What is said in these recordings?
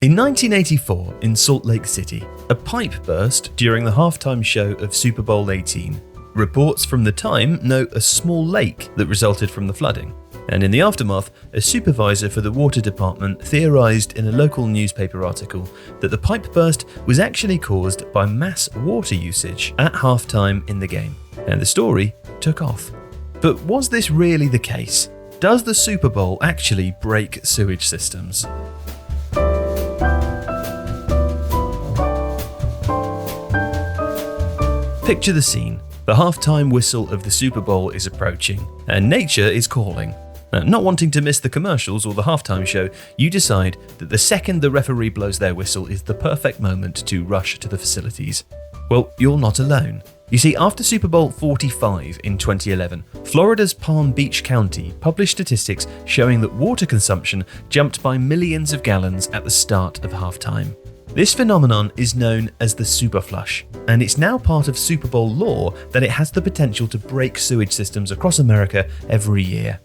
In 1984, in Salt Lake City, a pipe burst during the halftime show of Super Bowl 18. Reports from the time note a small lake that resulted from the flooding. And in the aftermath, a supervisor for the water department theorized in a local newspaper article that the pipe burst was actually caused by mass water usage at halftime in the game. And the story took off. But was this really the case? Does the Super Bowl actually break sewage systems? Picture the scene. The halftime whistle of the Super Bowl is approaching, and nature is calling. Now, not wanting to miss the commercials or the halftime show, you decide that the second the referee blows their whistle is the perfect moment to rush to the facilities. Well, you're not alone. You see, after Super Bowl 45 in 2011, Florida's Palm Beach County published statistics showing that water consumption jumped by millions of gallons at the start of halftime. This phenomenon is known as the super flush, and it's now part of Super Bowl law that it has the potential to break sewage systems across America every year.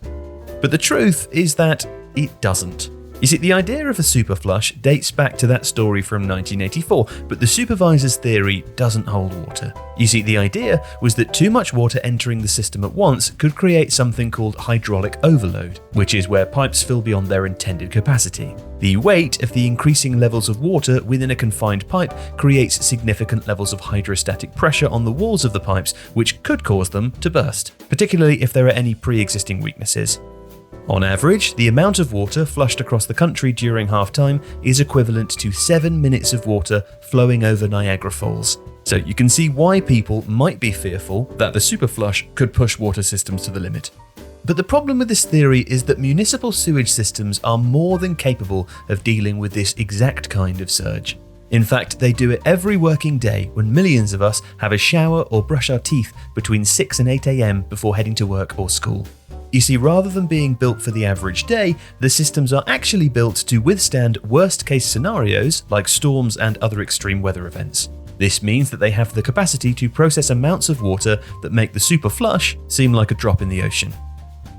But the truth is that it doesn't. You see, the idea of a super flush dates back to that story from 1984, but the supervisor's theory doesn't hold water. You see, the idea was that too much water entering the system at once could create something called hydraulic overload, which is where pipes fill beyond their intended capacity. The weight of the increasing levels of water within a confined pipe creates significant levels of hydrostatic pressure on the walls of the pipes, which could cause them to burst, particularly if there are any pre-existing weaknesses. On average, the amount of water flushed across the country during halftime is equivalent to 7 minutes of water flowing over Niagara Falls. So you can see why people might be fearful that the super flush could push water systems to the limit. But the problem with this theory is that municipal sewage systems are more than capable of dealing with this exact kind of surge. In fact, they do it every working day when millions of us have a shower or brush our teeth between 6 and 8 a.m. before heading to work or school. You see, rather than being built for the average day, the systems are actually built to withstand worst-case scenarios like storms and other extreme weather events. This means that they have the capacity to process amounts of water that make the super flush seem like a drop in the ocean.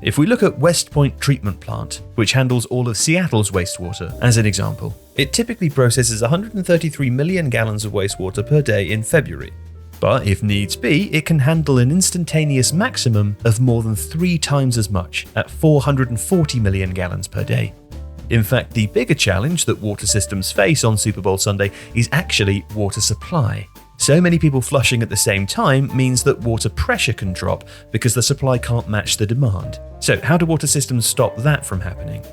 If we look at West Point Treatment Plant, which handles all of Seattle's wastewater, as an example, it typically processes 133 million gallons of wastewater per day in February. But if needs be, it can handle an instantaneous maximum of more than 3 times as much, at 440 million gallons per day. In fact, the bigger challenge that water systems face on Super Bowl Sunday is actually water supply. So many people flushing at the same time means that water pressure can drop because the supply can't match the demand. So how do water systems stop that from happening?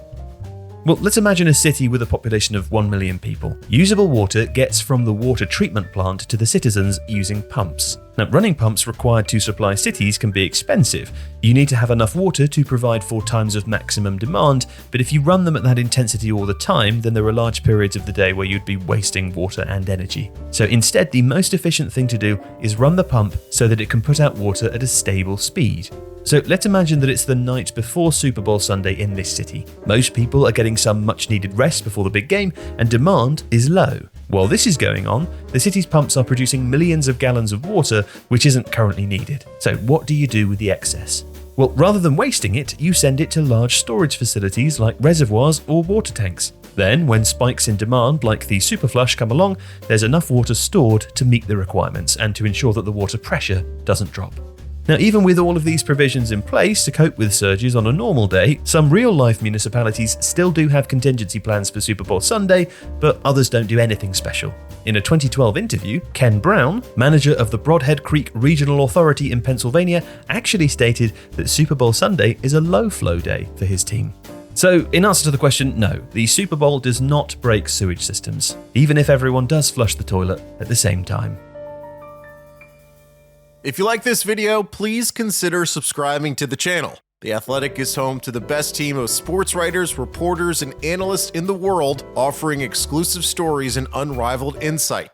Well, let's imagine a city with a population of 1 million people. Usable water gets from the water treatment plant to the citizens using pumps. Now, running pumps required to supply cities can be expensive. You need to have enough water to provide 4 times of maximum demand, but if you run them at that intensity all the time, then there are large periods of the day where you'd be wasting water and energy. So instead, the most efficient thing to do is run the pump so that it can put out water at a stable speed. So let's imagine that it's the night before Super Bowl Sunday in this city. Most people are getting some much needed rest before the big game, and demand is low. While this is going on, the city's pumps are producing millions of gallons of water, which isn't currently needed. So what do you do with the excess? Well, rather than wasting it, you send it to large storage facilities like reservoirs or water tanks. Then, when spikes in demand like the superflush come along, there's enough water stored to meet the requirements and to ensure that the water pressure doesn't drop. Now, even with all of these provisions in place to cope with surges on a normal day, some real-life municipalities still do have contingency plans for Super Bowl Sunday, but others don't do anything special. In a 2012 interview, Ken Brown, manager of the Brodhead Creek Regional Authority in Pennsylvania, actually stated that Super Bowl Sunday is a low-flow day for his team. So, in answer to the question, no, the Super Bowl does not break sewage systems, even if everyone does flush the toilet at the same time. If you like this video, please consider subscribing to the channel. The Athletic is home to the best team of sports writers, reporters, and analysts in the world, offering exclusive stories and unrivaled insight.